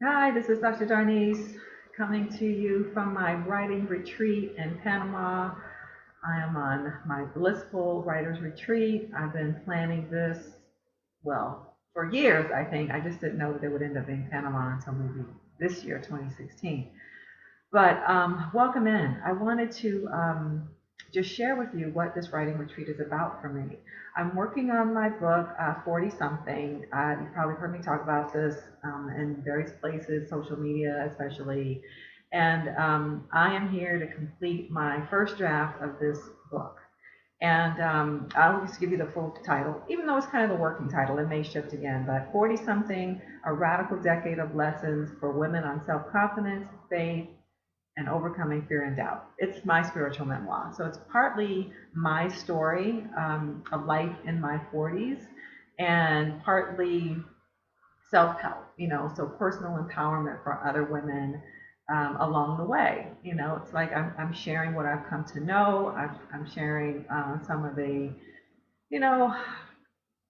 Hi, this is DrDarnise's coming to you from my writing retreat in Panama. I am on my blissful writer's retreat. I've been planning this, well, for years, I think. I just didn't know that it would end up being Panama until maybe this year, 2016. But welcome in. I wanted to just share with you what this writing retreat is about for me. I'm working on my book, 40 Something. You've probably heard me talk about this in various places, social media especially. And I am here to complete my first draft of this book. And I'll just give you the full title, even though it's kind of the working title. It may shift again, but 40 Something, a radical decade of lessons for women on self confidence, faith, and overcoming fear and doubt. It's my spiritual memoir. So it's partly my story of life in my 40s and partly self help, so personal empowerment for other women along the way. It's like I'm sharing what I've come to know, I'm sharing some of the, you know,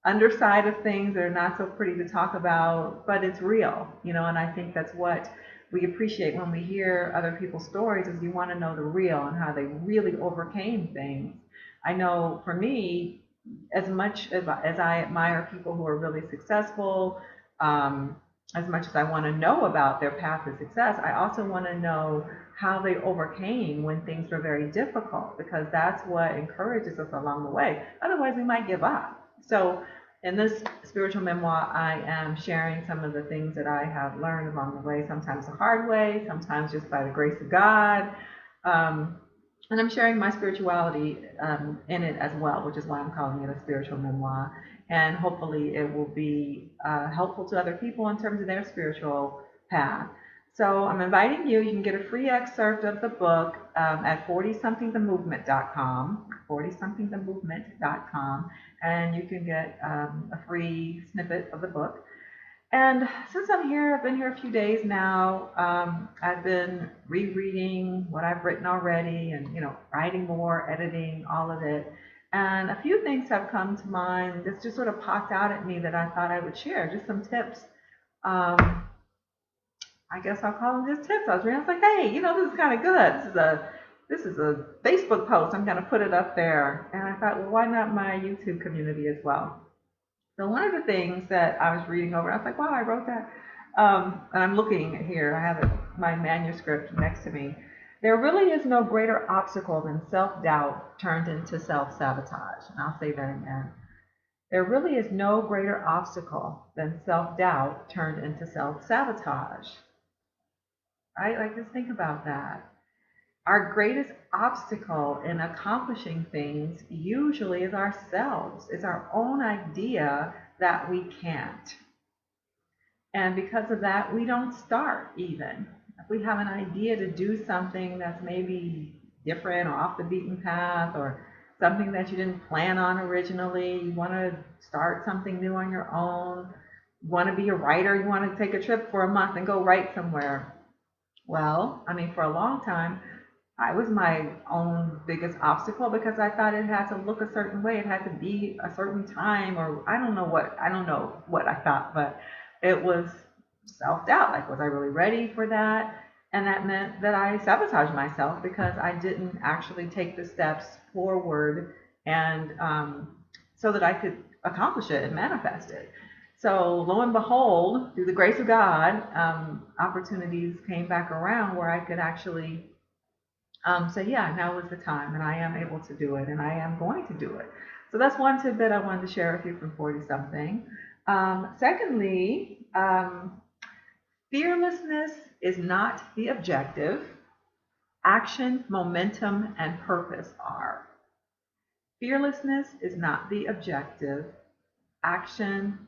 underside of things that are not so pretty to talk about, but it's real, and I think that's what we appreciate when we hear other people's stories is you want to know the real and how they really overcame things. I know for me, as much as I admire people who are really successful, um, as much as I want to know about their path to success, I also want to know how they overcame when things were very difficult because that's what encourages us along the way. Otherwise, we might give up. So in this spiritual memoir, I am sharing some of the things that I have learned along the way, sometimes the hard way, sometimes just by the grace of God. Um, and I'm sharing my spirituality in it as well, which is why I'm calling it a spiritual memoir. And hopefully, it will be helpful to other people in terms of their spiritual path. So I'm inviting you. You can get a free excerpt of the book at 40somethingthemovement.com, 40somethingthemovement.com, and you can get a free snippet of the book. And since I'm here, I've been here a few days now. I've been rereading what I've written already, and writing more, editing, all of it. And a few things have come to mind that's just sort of popped out at me that I thought I would share. Just some tips. Um, I guess I'll call them just tips. I was reading, I was like, hey, this is kind of good. This is a Facebook post. I'm gonna put it up there. And I thought, well, why not my YouTube community as well? So one of the things that I was reading over, I was like, wow, I wrote that. And I'm looking here. I have my manuscript next to me. There really is no greater obstacle than self-doubt turned into self-sabotage. And I'll say that again. There really is no greater obstacle than self-doubt turned into self-sabotage. Right? Like, just think about that. Our greatest obstacle in accomplishing things usually is ourselves. It's our own idea that we can't. And because of that, we don't start even. If we have an idea to do something that's maybe different or off the beaten path or something that you didn't plan on originally, you want to start something new on your own, you want to be a writer, you want to take a trip for a month and go write somewhere. Well, I mean, for a long time, I was my own biggest obstacle because I thought it had to look a certain way. It had to be a certain time, or I don't know what I thought, but it was self-doubt. Like, was I really ready for that? And that meant that I sabotaged myself because I didn't actually take the steps forward and so that I could accomplish it and manifest it. So lo and behold, through the grace of God, opportunities came back around where I could actually so yeah, now is the time, and I am able to do it, and I am going to do it. So that's one tidbit I wanted to share with you from 40 something. Secondly, fearlessness is not the objective. Action, momentum, and purpose are. Fearlessness is not the objective. Action,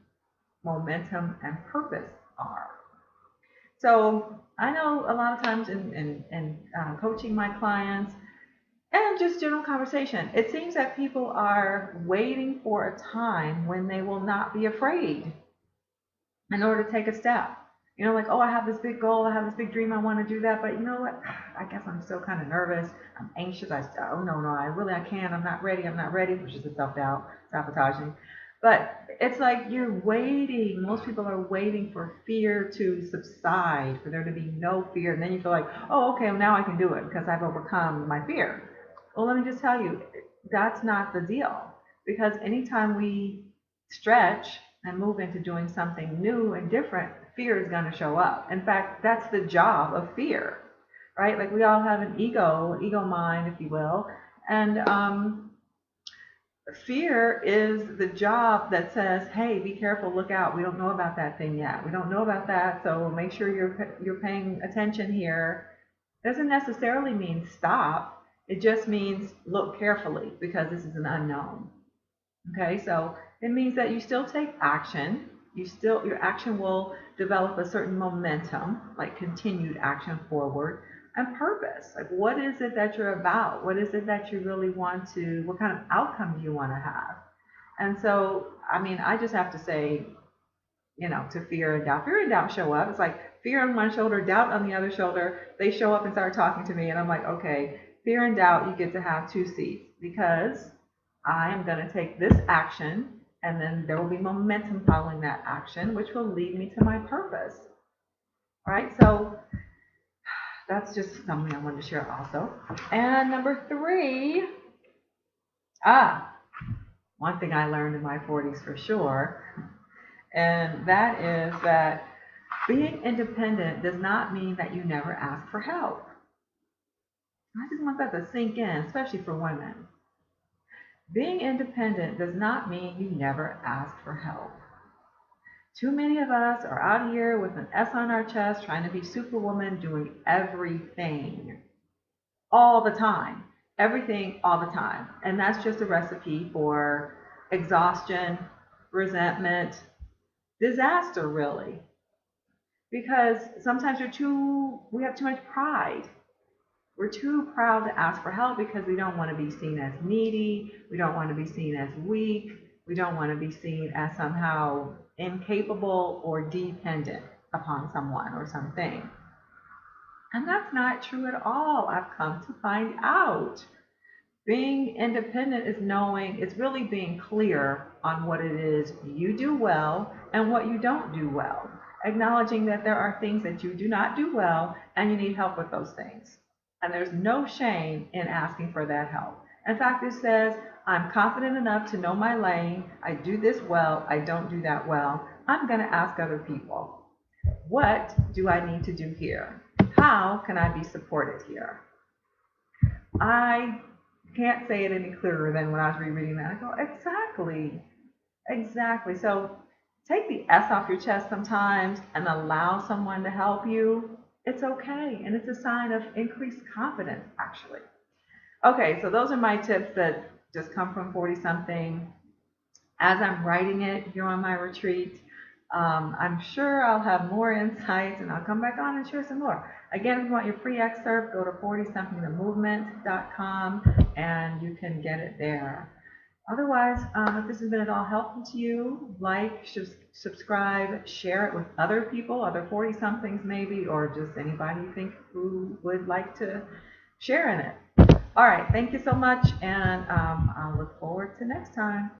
momentum, and purpose are. So I know a lot of times in coaching my clients, and just general conversation. It seems that people are waiting for a time when they will not be afraid in order to take a step. Like, oh, I have this big goal, I have this big dream, I want to do that, but you know what? I guess I'm still kind of nervous. I'm anxious. Oh no, I can't. I'm not ready, which is the self doubt, sabotaging. But it's like you're waiting. Most people are waiting for fear to subside, for there to be no fear. And then you feel like, oh, okay, well, now I can do it because I've overcome my fear. Well, let me just tell you, that's not the deal. Because anytime we stretch and move into doing something new and different, fear is going to show up. In fact, that's the job of fear, right? Like we all have an ego mind, if you will. And fear is the job that says, hey, be careful, look out, we don't know about that thing yet, we don't know about that, so make sure you're paying attention here. Doesn't necessarily mean stop, it just means look carefully because this is an unknown. Okay, so it means that you still take action. Your action will develop a certain momentum, like continued action forward, and purpose. Like, what is it that you're about? What is it that you really want to, what kind of outcome do you want to have? And so, I mean, I just have to say, to fear and doubt. Fear and doubt show up. It's like fear on one shoulder, doubt on the other shoulder. They show up and start talking to me, and I'm like, okay, fear and doubt, you get to have two seats because I am going to take this action, and then there will be momentum following that action, which will lead me to my purpose. All right, so that's just something I wanted to share also. And number 3, one thing I learned in my 40s for sure, and that is that being independent does not mean that you never ask for help. I just want that to sink in, especially for women. Being independent does not mean you never ask for help. Too many of us are out here with an S on our chest trying to be superwoman, doing everything all the time. Everything all the time. And that's just a recipe for exhaustion, resentment, disaster, really. Because sometimes we have too much pride. We're too proud to ask for help because we don't want to be seen as needy. We don't want to be seen as weak. We don't want to be seen as somehow incapable or dependent upon someone or something. And that's not true at all, I've come to find out. Being independent is it's really being clear on what it is you do well and what you don't do well. Acknowledging that there are things that you do not do well and you need help with those things. And there's no shame in asking for that help. In fact, it says, I'm confident enough to know my lane. I do this well. I don't do that well. I'm going to ask other people, what do I need to do here? How can I be supported here? I can't say it any clearer than when I was rereading that. I go, exactly. So take the S off your chest sometimes and allow someone to help you. It's okay. And it's a sign of increased confidence, actually. Okay, so those are my tips that just come from 40-something. As I'm writing it here on my retreat, I'm sure I'll have more insights and I'll come back on and share some more. Again, if you want your free excerpt, go to 40somethingthemovement.com and you can get it there. Otherwise, if this has been at all helpful to you, like, subscribe, share it with other people, other 40-somethings maybe, or just anybody you think who would like to share in it. All right, thank you so much, and I'll look forward to next time.